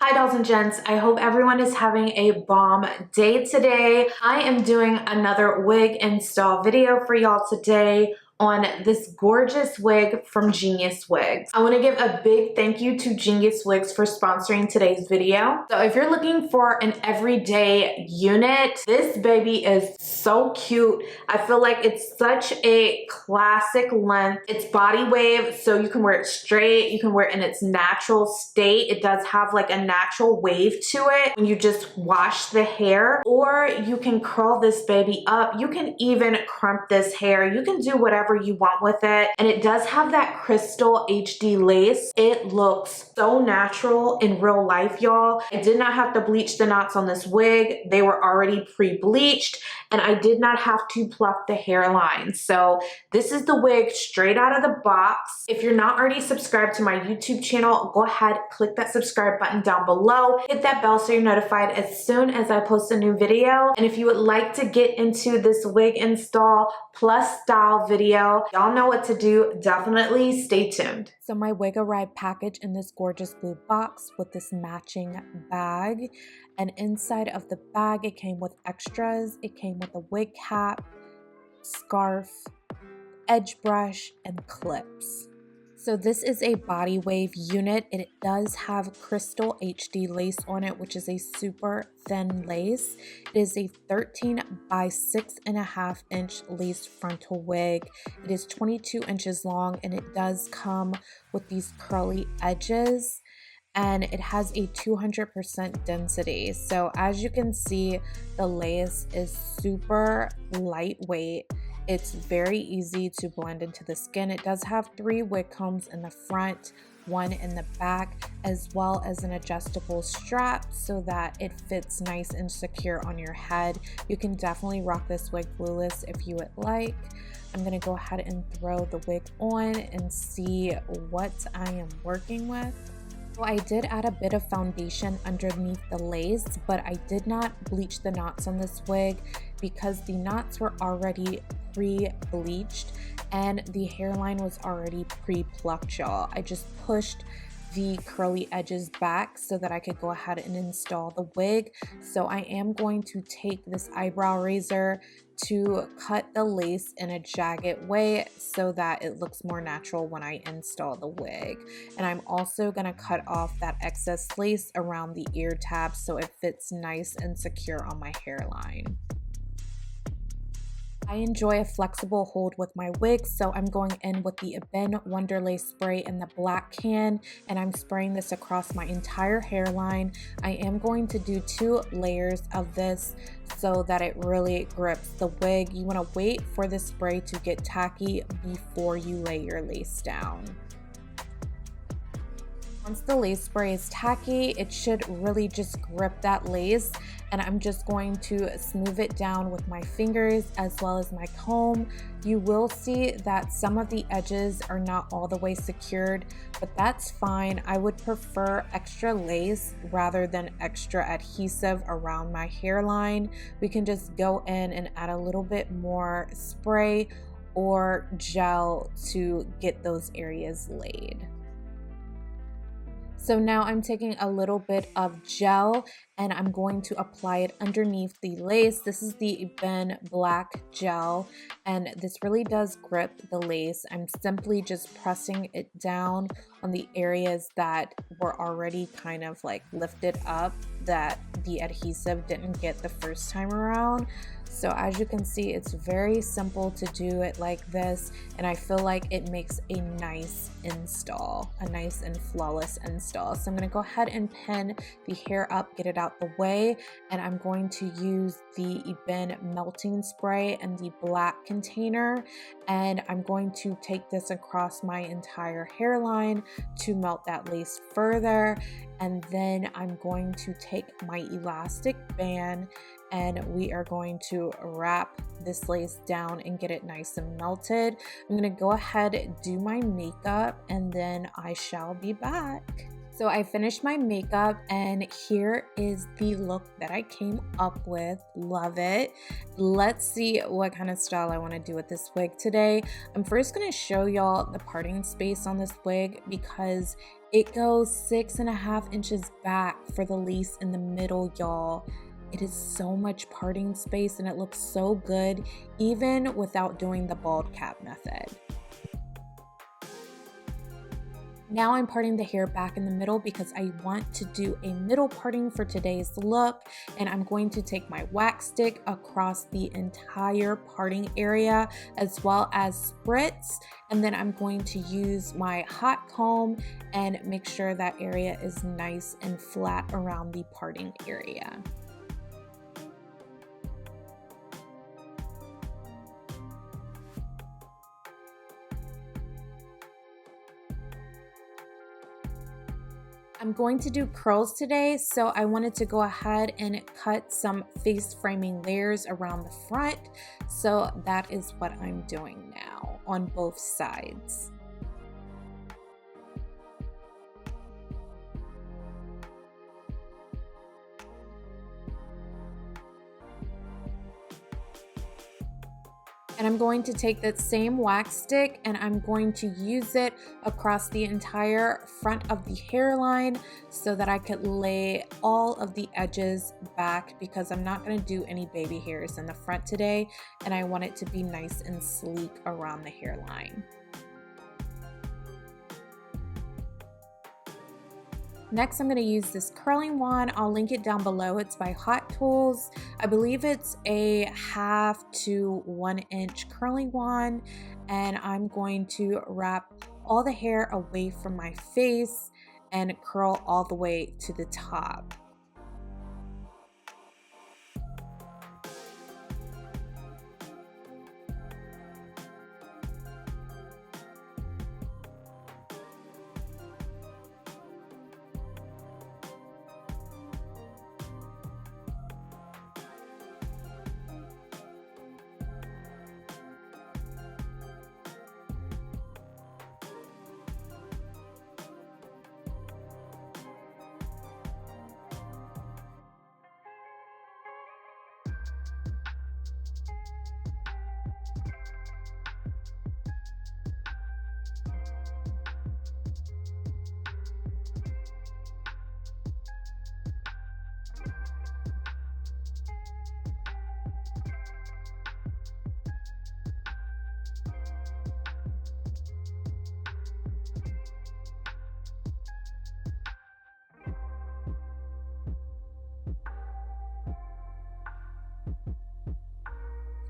Hi dolls and gents, I hope everyone is having a bomb day today. I am doing another wig install video for y'all today on this gorgeous wig from Geniuswigs. I want to give a big thank you to Geniuswigs for sponsoring today's video. So if you're looking for an everyday unit, this baby is so cute. I feel like it's such a classic length. It's body wave, so you can wear it straight, you can wear it in its natural state. It does have like a natural wave to it when you just wash the hair, or you can curl this baby up. You can even crump this hair. You can do whatever you want with it. And it does have that crystal HD lace. It looks so natural in real life, y'all. I did not have to bleach the knots on this wig. They were already pre-bleached, and I did not have to pluck the hairline. So this is the wig straight out of the box. If you're not already subscribed to my YouTube channel, go ahead, click that subscribe button down below. Hit that bell so you're notified as soon as I post a new video. And if you would like to get into this wig install plus style video, y'all know what to do. Definitely stay tuned. So my wig arrived packaged in this gorgeous blue box with this matching bag. And inside of the bag, it came with extras. It came with a wig cap, scarf, edge brush, and clips. So this is a body wave unit. It does have crystal HD lace on it, which is a super thin lace. It is a 13 by 6.5 inch lace frontal wig. It is 22 inches long, and it does come with these curly edges, and it has a 200% density. So as you can see, the lace is super lightweight. It's very easy to blend into the skin. It does have 3 wig combs in the front, 1 in the back, as well as an adjustable strap so that it fits nice and secure on your head. You can definitely rock this wig glueless if you would like. I'm gonna go ahead and throw the wig on and see what I am working with. So I did add a bit of foundation underneath the lace, but I did not bleach the knots on this wig because the knots were already pre-bleached and the hairline was already pre-plucked, y'all. I just pushed the curly edges back so that I could go ahead and install the wig. So I am going to take this eyebrow razor to cut the lace in a jagged way so that it looks more natural when I install the wig. And I'm also gonna cut off that excess lace around the ear tab so it fits nice and secure on my hairline. I enjoy a flexible hold with my wig, so I'm going in with the Ebin Wonder Lace spray in the black can, and I'm spraying this across my entire hairline. I am going to do 2 layers of this so that it really grips the wig. You want to wait for the spray to get tacky before you lay your lace down. Once the lace spray is tacky, it should really just grip that lace, and I'm just going to smooth it down with my fingers as well as my comb. You will see that some of the edges are not all the way secured, but that's fine. I would prefer extra lace rather than extra adhesive around my hairline. We can just go in and add a little bit more spray or gel to get those areas laid. So now I'm taking a little bit of gel and I'm going to apply it underneath the lace. This is the Ebin Black Gel, and this really does grip the lace. I'm simply just pressing it down on the areas that were already kind of like lifted up that the adhesive didn't get the first time around. So as you can see, it's very simple to do it like this, and I feel like it makes a nice install, a nice and flawless install. So I'm going to go ahead and pin the hair up, get it out the way, and I'm going to use the Ebin melting spray in the black container, and I'm going to take this across my entire hairline to melt that lace further. And then I'm going to take my elastic band and we are going to wrap this lace down and get it nice and melted. I'm gonna go ahead, do my makeup, and then I shall be back. So I finished my makeup and here is the look that I came up with. Love it. Let's see what kind of style I want to do with this wig today. I'm first going to show y'all the parting space on this wig because It goes 6.5 inches back for the lace in the middle, y'all. It is so much parting space and it looks so good even without doing the bald cap method. Now I'm parting the hair back in the middle because I want to do a middle parting for today's look, and I'm going to take my wax stick across the entire parting area as well as spritz, and then I'm going to use my hot comb and make sure that area is nice and flat around the parting area. I'm going to do curls today, so I wanted to go ahead and cut some face framing layers around the front. So that is what I'm doing now on both sides. And I'm going to take that same wax stick and I'm going to use it across the entire front of the hairline so that I could lay all of the edges back, because I'm not going to do any baby hairs in the front today and I want it to be nice and sleek around the hairline. Next, I'm going to use this curling wand. I'll link it down below. It's by Hot Tools. I believe it's a 1/2 to 1 inch curling wand, and I'm going to wrap all the hair away from my face and curl all the way to the top.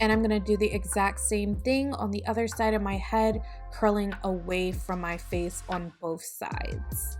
And I'm gonna do the exact same thing on the other side of my head, curling away from my face on both sides.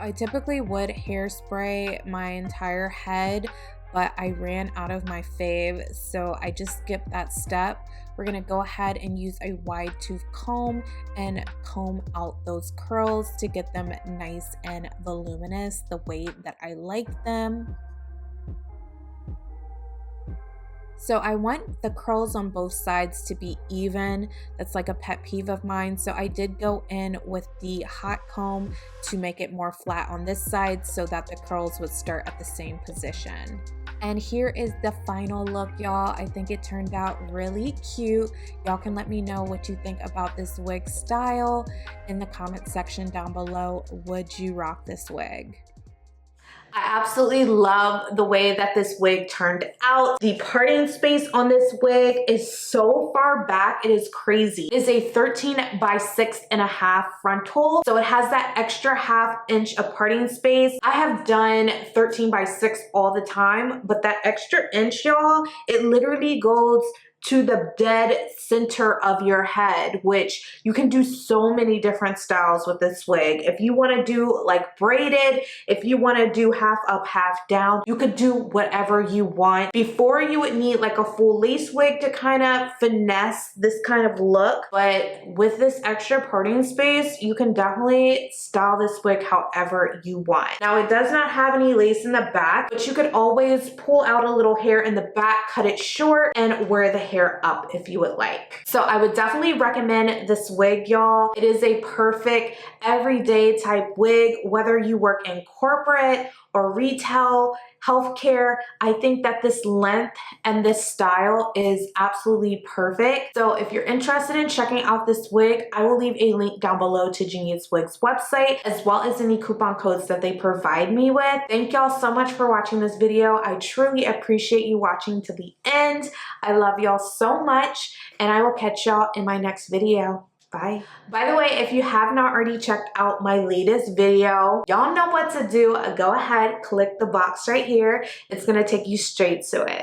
I typically would hairspray my entire head, but I ran out of my fave, so I just skipped that step. We're gonna go ahead and use a wide tooth comb and comb out those curls to get them nice and voluminous the way that I like them. So I want the curls on both sides to be even. That's like a pet peeve of mine. So I did go in with the hot comb to make it more flat on this side so that the curls would start at the same position. And here is the final look, y'all. I think it turned out really cute. Y'all can let me know what you think about this wig style in the comment section down below. Would you rock this wig? I absolutely love the way that this wig turned out. The parting space on this wig is so far back, it is crazy. It is a 13 by 6.5 frontal, so it has that extra 1/2 inch of parting space. I have done 13 by 6 all the time, but that extra inch, y'all, it literally goes to the dead center of your head, which you can do so many different styles with this wig. If you want to do like braided, if you want to do half up, half down, you could do whatever you want. Before, you would need like a full lace wig to kind of finesse this kind of look, but with this extra parting space, you can definitely style this wig however you want. Now, it does not have any lace in the back, but you could always pull out a little hair in the back, cut it short, and wear the hair up if you would like. So I would definitely recommend this wig, y'all. It is a perfect everyday type wig, whether you work in corporate or retail, healthcare. I think that this length and this style is absolutely perfect. So if you're interested in checking out this wig, I will leave a link down below to Geniuswigs website, as well as any coupon codes that they provide me with. Thank y'all so much for watching this video. I truly appreciate you watching to the end. I love y'all so much, and I will catch y'all in my next video. Bye. By the way, if you have not already checked out my latest video, y'all know what to do. Go ahead, click the box right here. It's gonna take you straight to it.